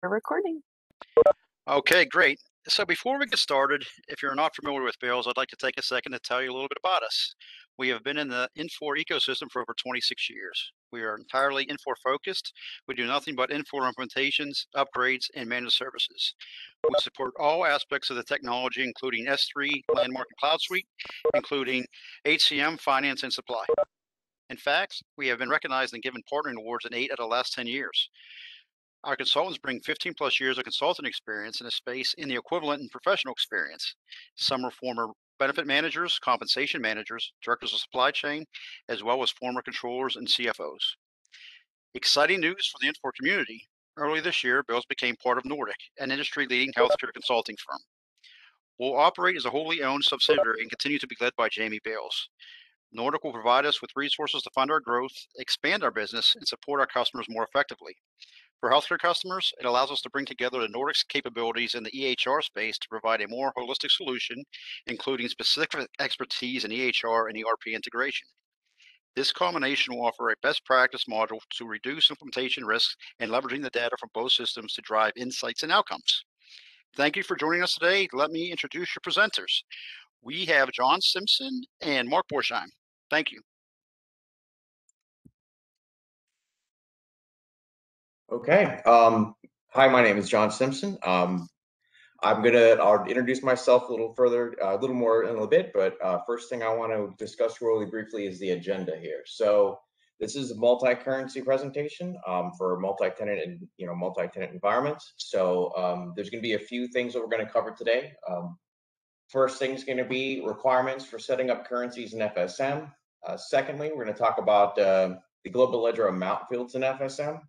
We're recording. Okay, great. So before we get started, if you're not familiar with Bills, I'd like to take a second to tell you a little bit about us. We have been in the Infor ecosystem for over 26 years. We are entirely Infor focused. We do nothing but Infor implementations, upgrades, and managed services. We support all aspects of the technology, including S3, Landmark, and Cloud Suite, including HCM, finance, and supply. In fact, we have been recognized and given partnering awards in 8 out of the last 10 years. Our consultants bring 15 plus years of consulting experience in a space in the equivalent in professional experience. Some are former benefit managers, compensation managers, directors of supply chain, as well as former controllers and CFOs. Exciting news for the Infor community. Early this year, Bills became part of Nordic, an industry-leading healthcare consulting firm. We'll operate as a wholly owned subsidiary and continue to be led by Jamie Bales. Nordic will provide us with resources to fund our growth, expand our business, and support our customers more effectively. For healthcare customers, it allows us to bring together the Nordic's capabilities in the EHR space to provide a more holistic solution, including specific expertise in EHR and ERP integration. This combination will offer a best practice module to reduce implementation risks and leveraging the data from both systems to drive insights and outcomes. Thank you for joining us today. Let me introduce your presenters. We have John Simpson and Mark Borsheim. Thank you. Okay. Hi, my name is John Simpson. I'll introduce myself a little further, a little more in a little bit, but first thing I want to discuss really briefly is the agenda here. So this is a multi-currency presentation for multi-tenant and multi-tenant environments. So there's going to be a few things that we're going to cover today. First thing is going to be requirements for setting up currencies in FSM. Secondly, we're going to talk about the global ledger amount fields in FSM.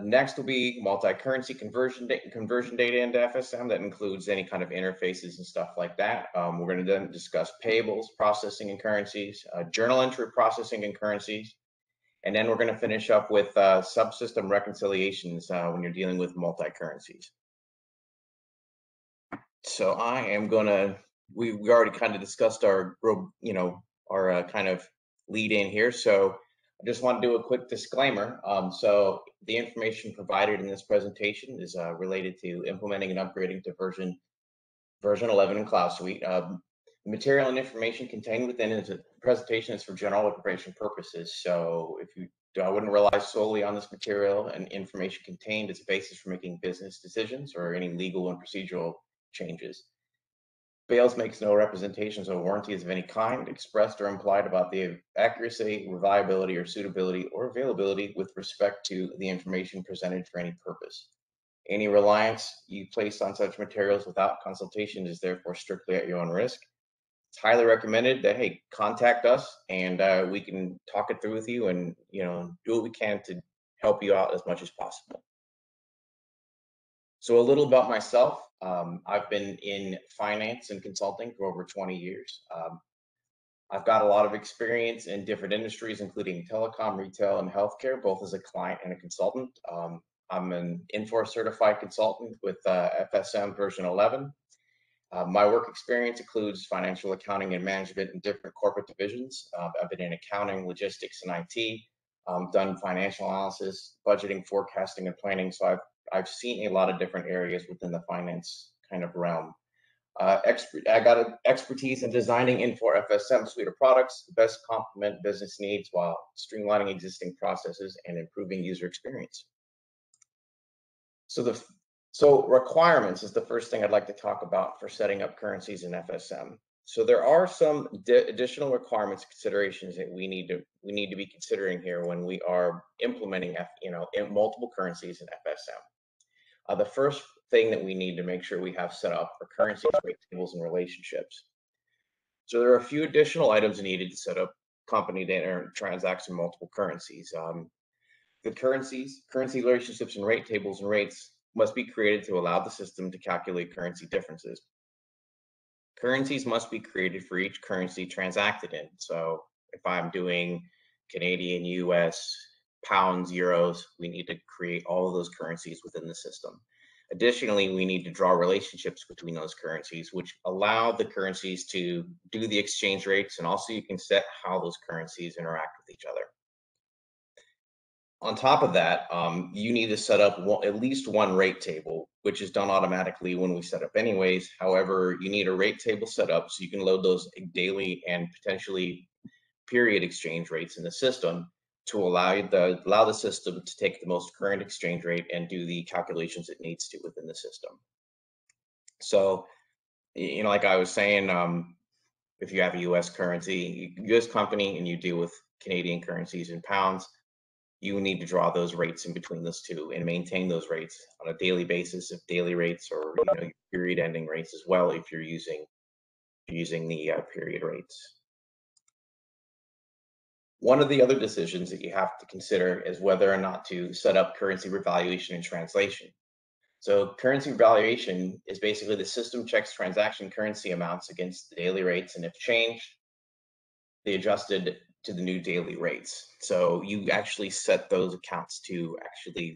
Next will be multi-currency conversion data into FSM. That includes any kind of interfaces and stuff like that. We're going to then discuss payables processing in currencies, journal entry processing in currencies, and then we're going to finish up with subsystem reconciliations when you're dealing with multi-currencies. So I am going to, we already kind of discussed our kind of lead in here. So I just want to do a quick disclaimer. So the information provided in this presentation is related to implementing and upgrading to version 11 in Cloud Suite. The material and information contained within the presentation is for general information purposes. So I wouldn't rely solely on this material and information contained as a basis for making business decisions or any legal and procedural changes. Bales makes no representations or warranties of any kind, expressed or implied, about the accuracy, reliability, or suitability or availability with respect to the information presented for any purpose. Any reliance you place on such materials without consultation is therefore strictly at your own risk. It's highly recommended that, hey, contact us and we can talk it through with you and do what we can to help you out as much as possible. So a little about myself. I've been in finance and consulting for over 20 years. I've got a lot of experience in different industries, including telecom, retail, and healthcare, both as a client and a consultant. I'm an Infor certified consultant with FSM version 11. My work experience includes financial accounting and management in different corporate divisions. I've been in accounting, logistics, and IT. Done financial analysis, budgeting, forecasting, and planning. So I've seen a lot of different areas within the finance kind of realm. I got expertise in designing Infor FSM suite of products to best complement business needs while streamlining existing processes and improving user experience. So requirements is the first thing I'd like to talk about for setting up currencies in FSM. So there are some additional requirements, considerations that we need to be considering here when we are implementing multiple currencies in FSM. The first thing that we need to make sure we have set up are currencies, rate tables, and relationships. So there are a few additional items needed to set up company data and transaction multiple currencies. The currency relationships and rate tables and rates must be created to allow the system to calculate currency differences. Currencies must be created for each currency transacted in. So if I'm doing Canadian, US, pounds, euros, we need to create all of those currencies within the system. Additionally, we need to draw relationships between those currencies, which allow the currencies to do the exchange rates, and also you can set how those currencies interact with each other. On top of that, you need to set up at least one rate table, which is done automatically when we set up anyways. However, you need a rate table set up so you can load those daily and potentially period exchange rates in the system to allow the system to take the most current exchange rate and do the calculations it needs to within the system. So, like I was saying, if you have a U.S. currency, U.S. company, and you deal with Canadian currencies in pounds, you need to draw those rates in between those two and maintain those rates on a daily basis, if daily rates, or your period ending rates as well, if you're using the period rates. One of the other decisions that you have to consider is whether or not to set up currency revaluation and translation. So currency revaluation is basically the system checks transaction currency amounts against the daily rates, and if changed, they adjusted to the new daily rates. So you actually set those accounts to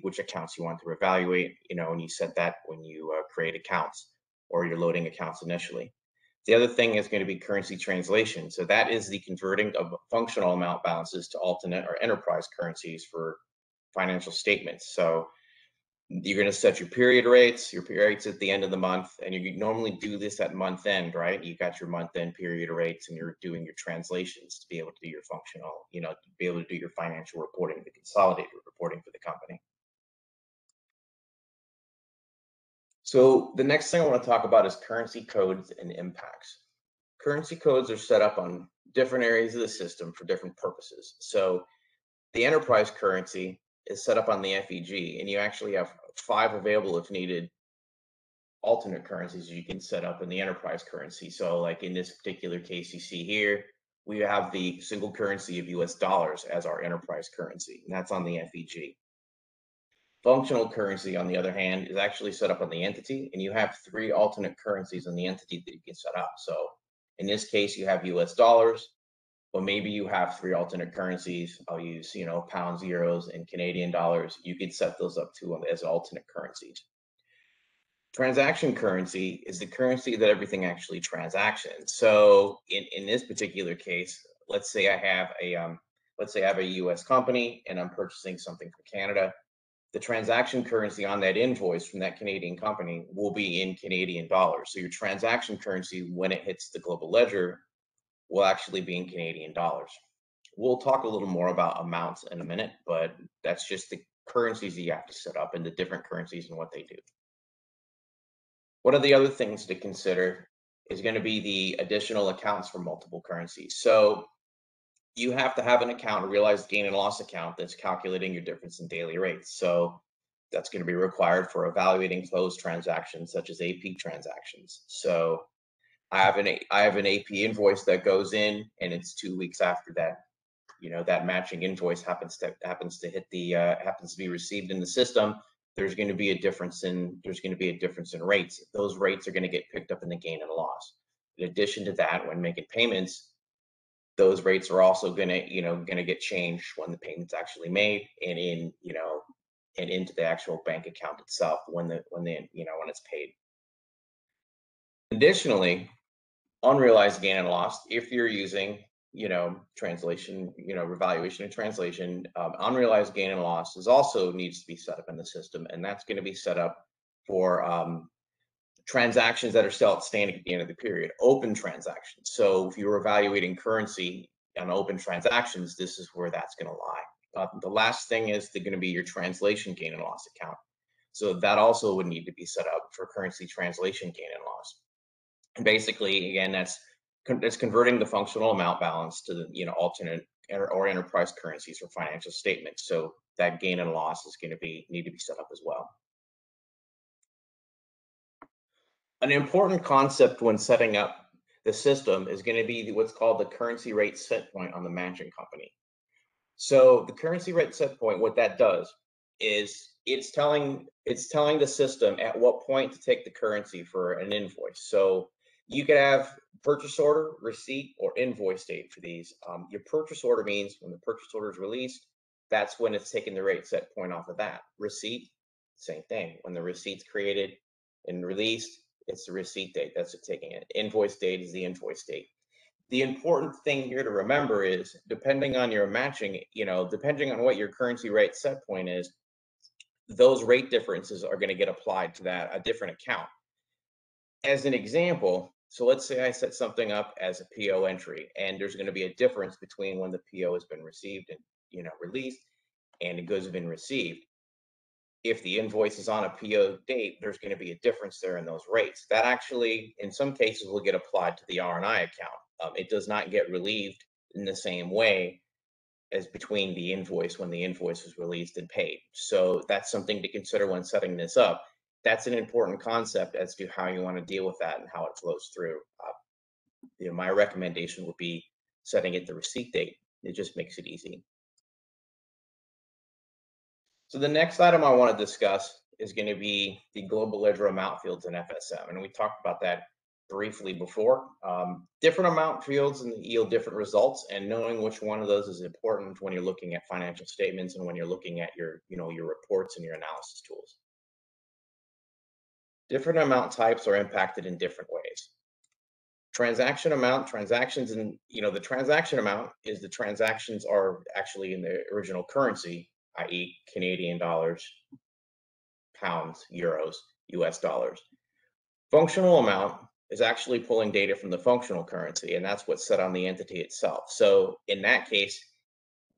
which accounts you want to revaluate, and you set that when you create accounts or you're loading accounts initially. The other thing is going to be currency translation. So that is the converting of functional amount balances to alternate or enterprise currencies for financial statements. So you're going to set your period rates at the end of the month, and you normally do this at month end, right? You got your month end period rates, and you're doing your translations to be able to do your functional, to be able to do your financial reporting, the consolidated reporting for the company. So the next thing I want to talk about is currency codes and impacts. Currency codes are set up on different areas of the system for different purposes. So the enterprise currency is set up on the FEG, and you actually have 5 available if needed alternate currencies you can set up in the enterprise currency. So like in this particular case you see here, we have the single currency of US dollars as our enterprise currency, and that's on the FEG. Functional currency, on the other hand, is actually set up on the entity, and you have 3 alternate currencies on the entity that you can set up. So in this case, you have US dollars, but maybe you have 3 alternate currencies. I'll use, pounds, euros, and Canadian dollars. You could set those up too as alternate currencies. Transaction currency is the currency that everything actually transactions. So in this particular case, let's say I have a US company and I'm purchasing something from Canada. The transaction currency on that invoice from that Canadian company will be in Canadian dollars. So your transaction currency, when it hits the global ledger, will actually be in Canadian dollars. We'll talk a little more about amounts in a minute, but that's just the currencies that you have to set up and the different currencies and what they do. One of the other things to consider is going to be the additional accounts for multiple currencies. So you have to have an account, a realized gain and loss account, that's calculating your difference in daily rates. So that's going to be required for evaluating closed transactions such as AP transactions. So I have an AP invoice that goes in, and it's 2 weeks after that. That matching invoice happens to be received in the system. There's going to be a difference in rates. Those rates are going to get picked up in the gain and loss. In addition to that, when making payments, those rates are also going to get changed when the payment's actually made and into the actual bank account itself when it's paid. Additionally, unrealized gain and loss, if you're using translation, revaluation and translation, unrealized gain and loss also needs to be set up in the system, and that's going to be set up for transactions that are still outstanding at the end of the period, open transactions. So if you're evaluating currency on open transactions, this is where that's going to lie. The last thing is going to be your translation gain and loss account. So that also would need to be set up for currency translation gain and loss. And basically, again, that's converting the functional amount balance to the alternate or enterprise currencies for financial statements. So that gain and loss is going to need to be set up as well. An important concept when setting up the system is going to be what's called the currency rate set point on the matching company. So the currency rate set point, what that does is it's telling the system at what point to take the currency for an invoice. So you could have purchase order, receipt, or invoice date for these. Your purchase order means when the purchase order is released, that's when it's taking the rate set point off of that. Receipt, same thing. When the receipt's created and released, it's the receipt date that's taking it. Invoice date is the invoice date. The important thing here to remember is depending on your matching, depending on what your currency rate set point is, those rate differences are going to get applied to that a different account. As an example, so let's say I set something up as a PO entry, and there's going to be a difference between when the PO has been received and released, and the goods have been received. If the invoice is on a PO date, there's going to be a difference there in those rates. That actually, in some cases, will get applied to the R&I account. It does not get relieved in the same way as between the invoice when the invoice was released and paid. So that's something to consider when setting this up. That's an important concept as to how you want to deal with that and how it flows through. My recommendation would be setting it the receipt date. It just makes it easy. So the next item I want to discuss is going to be the global ledger amount fields in FSM. And we talked about that briefly before. Different amount fields yield different results, and knowing which one of those is important when you're looking at financial statements and when you're looking at your reports and your analysis tools. Different amount types are impacted in different ways. Transaction amount, transactions, and the transaction amount is the transactions are actually in the original currency, i.e. Canadian dollars, pounds, euros, US dollars. Functional amount is actually pulling data from the functional currency, and that's what's set on the entity itself. So in that case,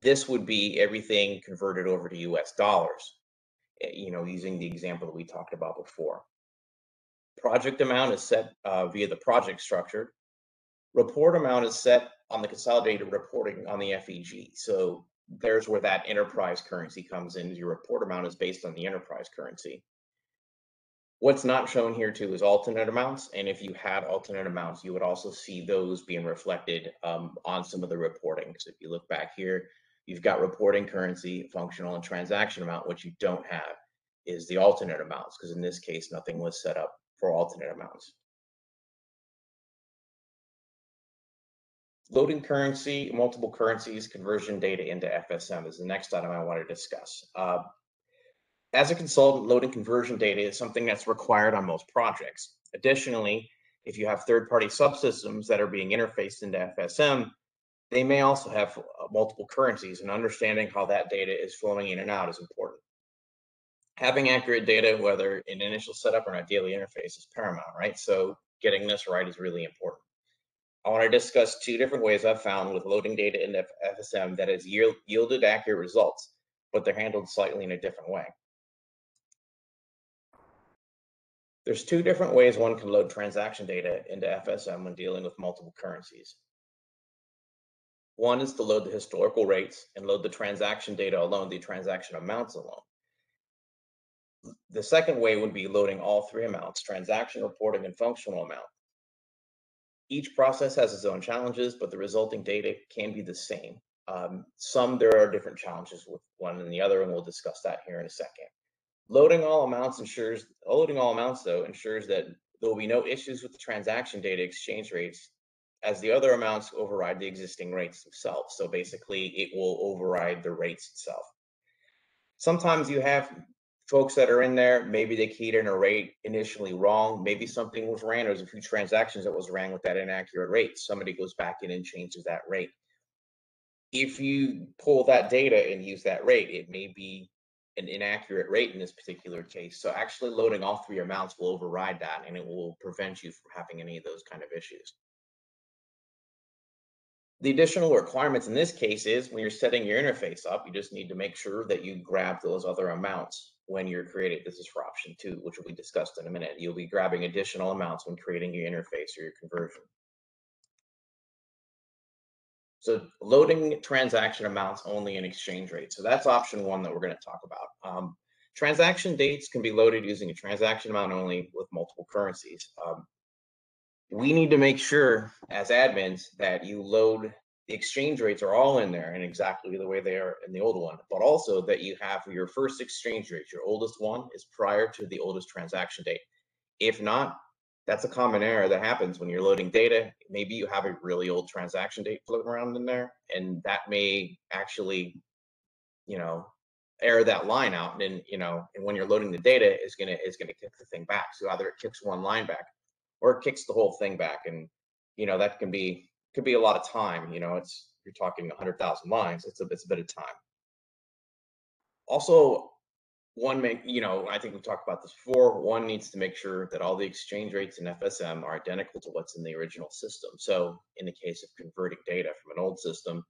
this would be everything converted over to US dollars, using the example that we talked about before. Project amount is set via the project structure. Report amount is set on the consolidated reporting on the FEG. So there's where that enterprise currency comes in. Your report amount is based on the enterprise currency. What's not shown here too is alternate amounts. And if you had alternate amounts, you would also see those being reflected on some of the reporting. So if you look back here, you've got reporting currency, functional, and transaction amount. What you don't have is the alternate amounts, because in this case, nothing was set up for alternate amounts. Loading currency, multiple currencies, conversion data into FSM is the next item I want to discuss. As a consultant, loading conversion data is something that's required on most projects. Additionally, if you have third-party subsystems that are being interfaced into FSM, they may also have multiple currencies, and understanding how that data is flowing in and out is important. Having accurate data, whether in initial setup or in a daily interface, is paramount, right? So getting this right is really important. I want to discuss two different ways I've found with loading data into FSM that has yielded accurate results, but they're handled slightly in a different way. There's two different ways one can load transaction data into FSM when dealing with multiple currencies. One is to load the historical rates and load the transaction data alone, the transaction amounts alone. The second way would be loading all three amounts, transaction, reporting, and functional amount. Each process has its own challenges, but the resulting data can be the same. There are different challenges with one and the other, and we'll discuss that here in a second. Loading all amounts, though, ensures that there will be no issues with the transaction data exchange rates, as the other amounts override the existing rates themselves. So basically, it will override the rates itself. Sometimes you have folks that are in there, maybe they keyed in a rate initially wrong. Maybe something was ran. There's a few transactions that was ran with that inaccurate rate. Somebody goes back in and changes that rate. If you pull that data and use that rate, it may be an inaccurate rate in this particular case. So actually loading all three amounts will override that, and it will prevent you from having any of those kind of issues. The additional requirements in this case is when you're setting your interface up, you just need to make sure that you grab those other amounts when you're creating. This is for option 2, which will be discussed in a minute. You'll be grabbing additional amounts when creating your interface or your conversion. So loading transaction amounts only in exchange rate. So that's option 1 that we're going to talk about. Transaction dates can be loaded using a transaction amount only with multiple currencies. We need to make sure as admins that you load the exchange rates are all in there and exactly the way they are in the old one, but also that you have your first exchange rate, your oldest one is prior to the oldest transaction date. If not, that's a common error that happens when you're loading data. Maybe you have a really old transaction date floating around in there, and that may actually, error that line out. And and when you're loading the data, is gonna kick the thing back. So either it kicks one line back, or it kicks the whole thing back, and that can be could be a lot of time. You're talking 100,000 lines. It's a bit of time. Also, I think we've talked about this before. One needs to make sure that all the exchange rates in FSM are identical to what's in the original system. So in the case of converting data from an old system,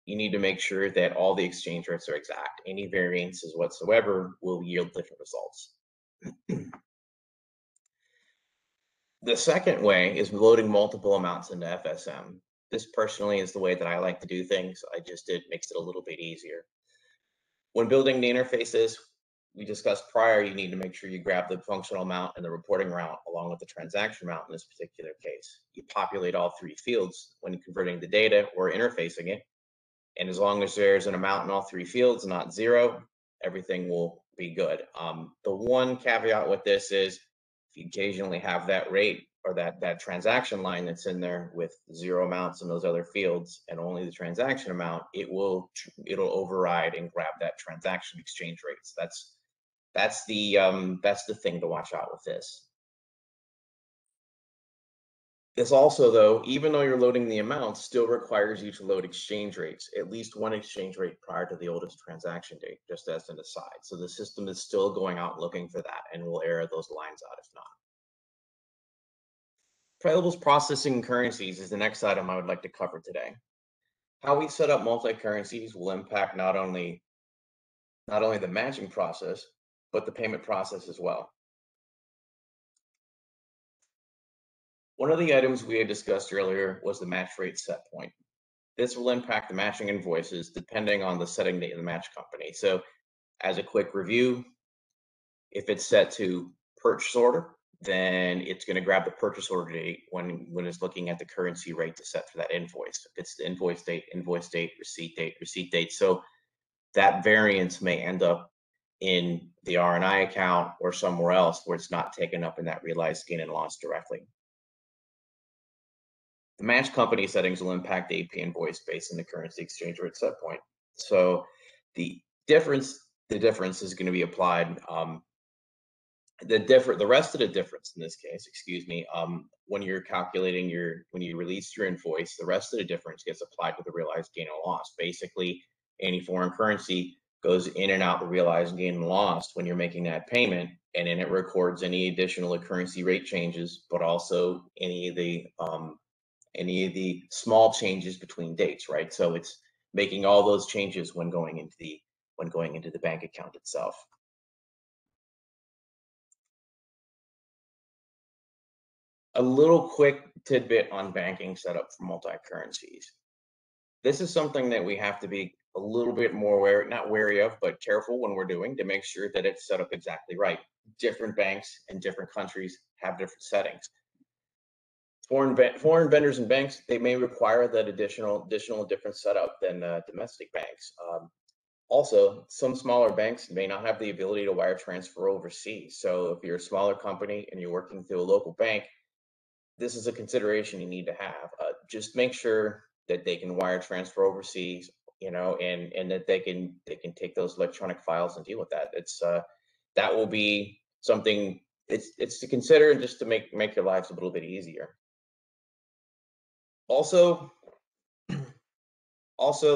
you need to make sure that all the exchange rates are exact. Any variances whatsoever will yield different results. The second way is loading multiple amounts into FSM. This personally is the way that I like to do things. It makes it a little bit easier. When building the interfaces, we discussed prior, you need to make sure you grab the functional amount and the reporting route along with the transaction amount in this particular case. You populate all three fields when converting the data or interfacing it. And as long as there's an amount in all three fields, not zero, everything will be good. The one caveat with this is if you occasionally have that rate or that transaction line that's in there with zero amounts in those other fields and only the transaction amount, it'll override and grab that transaction exchange rate. So that's the thing to watch out with this. This also, though, even though you're loading the amounts, still requires you to load exchange rates, at least one exchange rate prior to the oldest transaction date, just as an aside. So the system is still going out looking for that and will error those lines out if not. Payables processing and currencies is the next item I would like to cover today. How we set up multi-currencies will impact not only the matching process, but the payment process as well. One of the items we had discussed earlier was the match rate set point. This will impact the matching invoices depending on the setting date of the match company. So as a quick review, if it's set to purchase order, then it's going to grab the purchase order date when it's looking at the currency rate to set for that invoice. If it's the invoice date, receipt date. So that variance may end up in the R&I account or somewhere else where it's not taken up in that realized gain and loss directly. The match company settings will impact the AP invoice based on the currency exchange rate set point. So the difference is going to be applied. The rest of the difference in this case, when you're calculating when you release your invoice, the rest of the difference gets applied to the realized gain or loss. Basically, any foreign currency goes in and out the realized gain and loss when you're making that payment, and then it records any additional currency rate changes, but also any of the small changes between dates, right? So it's making all those changes when going into the bank account itself. A little quick tidbit on banking setup for multi-currencies. This is something that we have to be a little bit more not wary of, but careful when we're doing to make sure that it's set up exactly right. Different banks and different countries have different settings. Foreign vendors and banks, they may require that additional different setup than domestic banks. Also, some smaller banks may not have the ability to wire transfer overseas. So if you're a smaller company and you're working through a local bank, this is a consideration you need to have. Just make sure that they can wire transfer overseas, and that they can take those electronic files and deal with that. That will be something it's to consider just to make your lives a little bit easier. Also,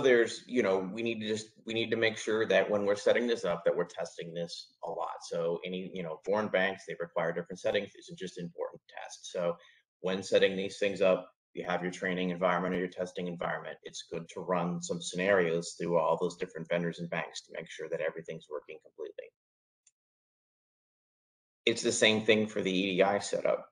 there's, we need to make sure that when we're setting this up, that we're testing this a lot. So any, foreign banks, they require different settings. These are just important tests. So when setting these things up, you have your training environment or your testing environment. It's good to run some scenarios through all those different vendors and banks to make sure that everything's working completely. It's the same thing for the EDI setup.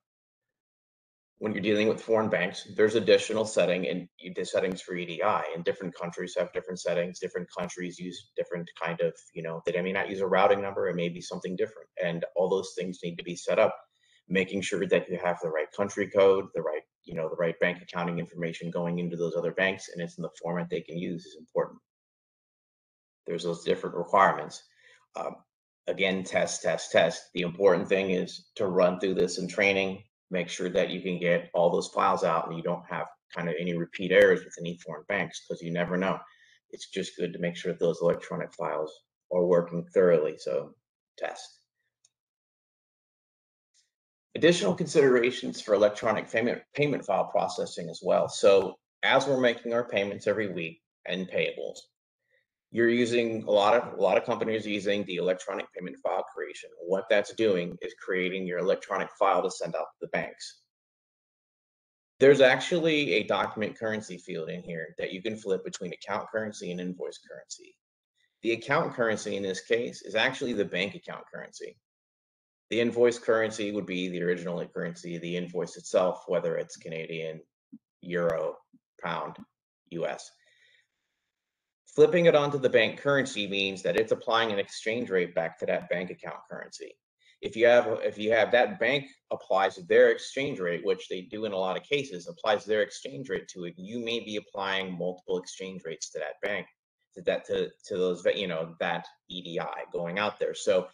When you're dealing with foreign banks, there's additional setting and the settings for EDI, and different countries have different settings. Different countries use different kind of, they may not use a routing number. It may be something different, and all those things need to be set up. Making sure that you have the right country code, the right bank accounting information going into those other banks, and it's in the format they can use is important. There's those different requirements. Again, test. The important thing is to run through this in training. Make sure that you can get all those files out and you don't have kind of any repeat errors with any foreign banks, because you never know. It's just good to make sure that those electronic files are working thoroughly. So test. Additional considerations for electronic payment file processing as well. So as we're making our payments every week and payables, you're using a lot of companies using the electronic payment file creation. What that's doing is creating your electronic file to send out to the banks. There's actually a document currency field in here that you can flip between account currency and invoice currency. The account currency in this case is actually the bank account currency. The invoice currency would be the original currency, the invoice itself, whether it's Canadian, Euro, Pound, US. Flipping it onto the bank currency means that it's applying an exchange rate back to that bank account currency. If you have that bank applies their exchange rate, which they do in a lot of cases, applies their exchange rate to it, you may be applying multiple exchange rates to that bank, to those, that EDI going out there. So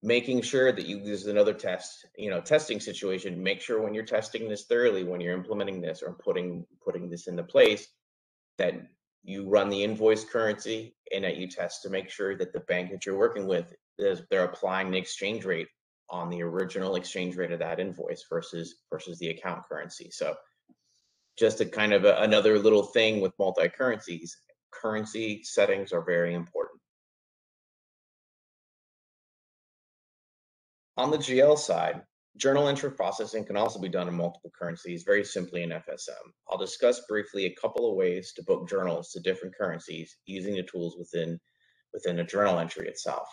making sure that this is another testing situation. Make sure when you're testing this thoroughly, when you're implementing this or putting this into place, that you run the invoice currency and that you test to make sure that the bank that you're working with they're applying the exchange rate on the original exchange rate of that invoice versus the account currency. So just a kind of another little thing with multi-currencies, currency settings are very important. On the GL side, journal entry processing can also be done in multiple currencies very simply in FSM. I'll discuss briefly a couple of ways to book journals to different currencies using the tools within a journal entry itself.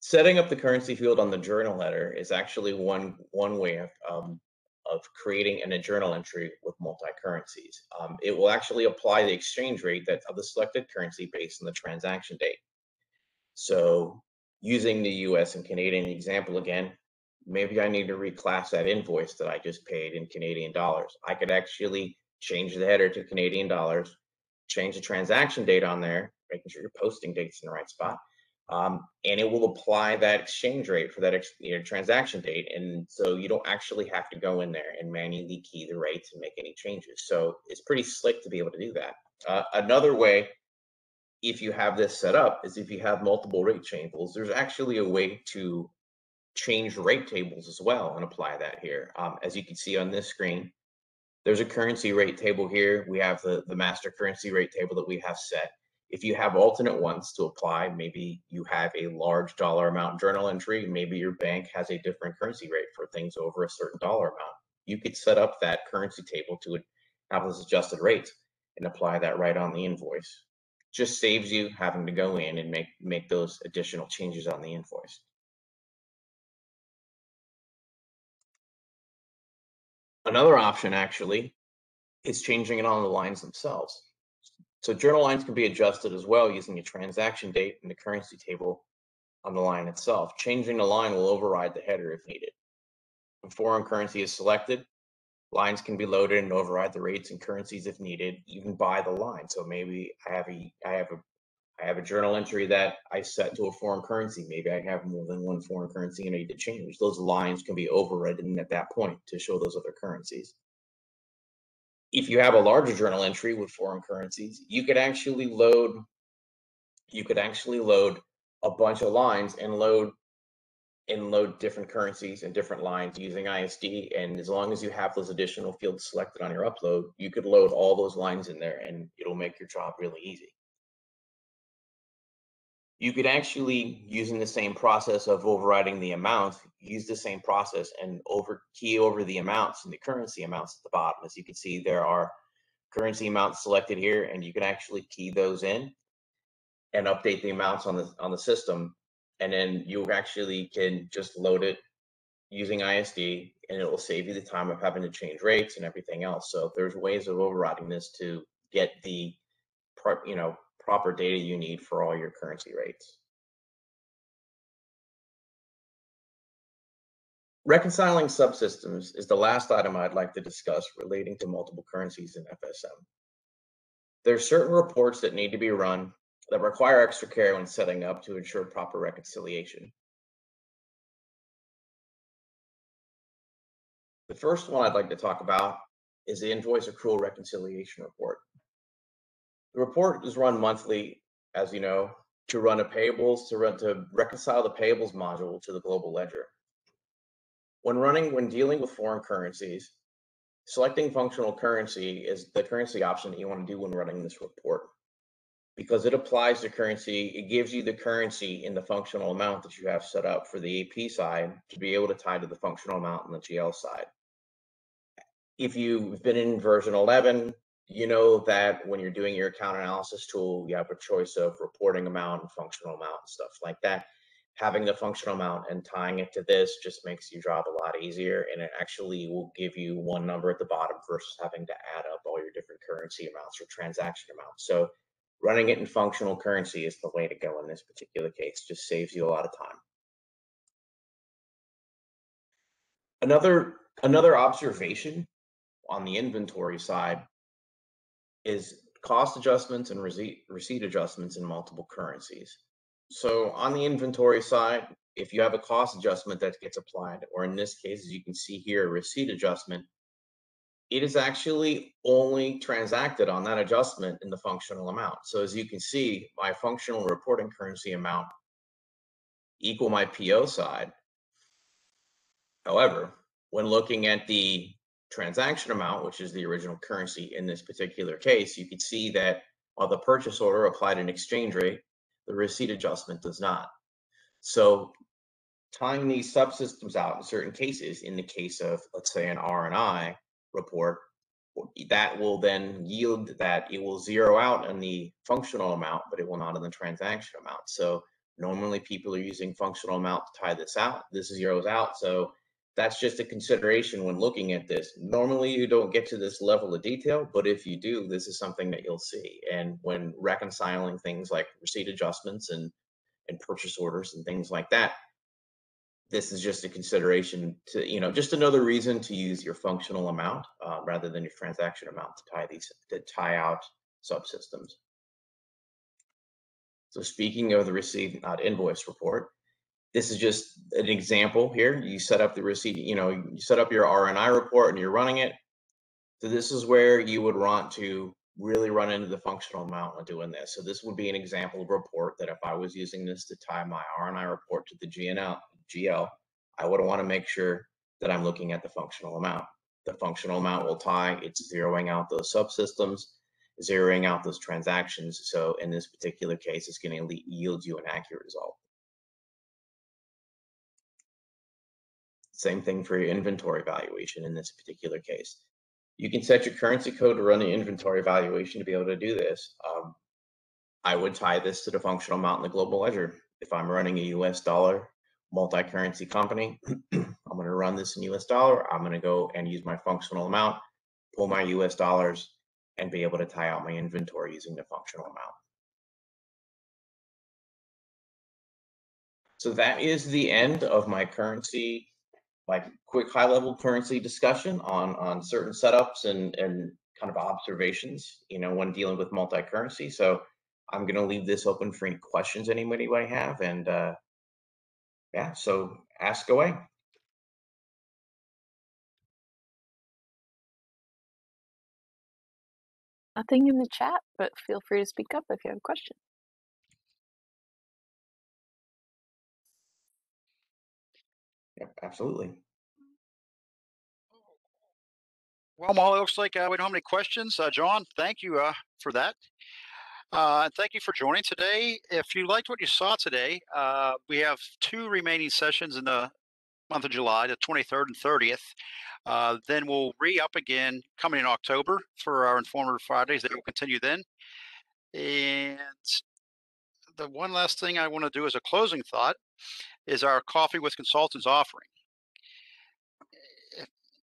Setting up the currency field on the journal header is actually one way of creating a journal entry with multi-currencies. It will actually apply the exchange rate of the selected currency based on the transaction date. So using the US and Canadian example again, maybe I need to reclass that invoice that I just paid in Canadian dollars. I could actually change the header to Canadian dollars, change the transaction date on there, making sure your posting date's in the right spot, and it will apply that exchange rate for that transaction date. And so you don't actually have to go in there and manually key the rates and make any changes. So it's pretty slick to be able to do that. Another way, if you have this set up, is if you have multiple rate tables, there's actually a way to change rate tables as well and apply that here. As you can see on this screen, there's a currency rate table here. We have the master currency rate table that we have set. If you have alternate ones to apply, maybe you have a large dollar amount journal entry, maybe your bank has a different currency rate for things over a certain dollar amount. You could set up that currency table to have those adjusted rates and apply that right on the invoice. Just saves you having to go in and make those additional changes on the invoice. Another option actually is changing it on the lines themselves. So journal lines can be adjusted as well using a transaction date and the currency table on the line itself. Changing the line will override the header if needed. When foreign currency is selected, lines can be loaded and override the rates and currencies if needed, even by the line. So maybe I have a journal entry that I set to a foreign currency. Maybe I have more than one foreign currency and I need to change. Those lines can be overridden at that point to show those other currencies. If you have a larger journal entry with foreign currencies, you could actually load a bunch of lines and load different currencies and different lines using ISD. And as long as you have those additional fields selected on your upload, you could load all those lines in there and it'll make your job really easy. You could actually, using the same process of overriding the amounts, use the same process and key over the amounts and the currency amounts at the bottom. As you can see, there are currency amounts selected here, and you can actually key those in and update the amounts on the system. And then you actually can just load it using ISD, and it will save you the time of having to change rates and everything else. So there's ways of overriding this to get the proper data you need for all your currency rates. Reconciling subsystems is the last item I'd like to discuss relating to multiple currencies in FSM. There are certain reports that need to be run that require extra care when setting up to ensure proper reconciliation. The first one I'd like to talk about is the Invoice Accrual Reconciliation Report. The report is run monthly, as you know, to reconcile the payables module to the global ledger. when dealing with foreign currencies, selecting functional currency is the currency option that you want to do when running this report because it applies the currency, it gives you the currency in the functional amount that you have set up for the AP side to be able to tie to the functional amount on the GL side. If you've been in version 11, you know that when you're doing your account analysis tool, you have a choice of reporting amount and functional amount and stuff like that. Having the functional amount and tying it to this just makes your job a lot easier, and it actually will give you one number at the bottom versus having to add up all your different currency amounts or transaction amounts. So running it in functional currency is the way to go in this particular case. Just saves you a lot of time. Another observation on the inventory side is cost adjustments and receipt adjustments in multiple currencies. So on the inventory side, if you have a cost adjustment that gets applied, or in this case, as you can see here, a receipt adjustment, it is actually only transacted on that adjustment in the functional amount. So as you can see, my functional reporting currency amount equal my PO side. However, when looking at the transaction amount, which is the original currency in this particular case, you can see that while the purchase order applied an exchange rate, the receipt adjustment does not. So tying these subsystems out in certain cases, in the case of, let's say, an R&I report, that will then yield that it will zero out in the functional amount, but it will not in the transaction amount. So normally people are using functional amount to tie this out. This zeroes out. So that's just a consideration when looking at this. Normally you don't get to this level of detail, but if you do, this is something that you'll see. And when reconciling things like receipt adjustments and purchase orders and things like that, this is just a consideration to, just another reason to use your functional amount rather than your transaction amount to tie out subsystems. So speaking of the receipt, not invoice report, this is just an example here. You set up the receipt, you set up your R&I report and you're running it. So this is where you would want to really run into the functional amount when doing this. So this would be an example of report that if I was using this to tie my R&I report to the GL, I would want to make sure that I'm looking at the functional amount. The functional amount will tie, it's zeroing out those subsystems, zeroing out those transactions. So in this particular case, it's going to yield you an accurate result. Same thing for your inventory valuation in this particular case. You can set your currency code to run the inventory valuation to be able to do this. I would tie this to the functional amount in the global ledger. If I'm running a US dollar multi-currency company, I'm going to run this in US dollar. I'm going to go and use my functional amount, pull my US dollars, and be able to tie out my inventory using the functional amount. So that is the end of my currency, like quick high-level currency discussion on certain setups and kind of observations, when dealing with multi-currency. So I'm going to leave this open for any questions anybody might have, and yeah, so ask away. Nothing in the chat, but feel free to speak up if you have a question. Yeah, absolutely. Well, Molly, looks like we don't have any questions. John, thank you for that. And thank you for joining today. If you liked what you saw today, we have 2 remaining sessions in the month of July, the 23rd and 30th. Then we'll re-up again coming in October for our Informative Fridays. They will continue then. And the one last thing I want to do as a closing thought is our Coffee with Consultants offering.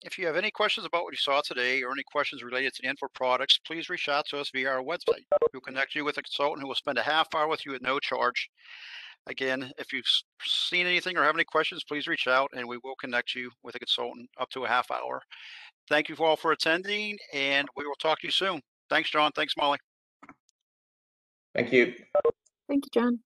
If you have any questions about what you saw today or any questions related to the Info products, please reach out to us via our website. We'll connect you with a consultant who will spend a half hour with you at no charge. Again, if you've seen anything or have any questions, please reach out and we will connect you with a consultant up to a half hour. Thank you all for attending, and we will talk to you soon. Thanks, John. Thanks, Molly. Thank you. Thank you, John.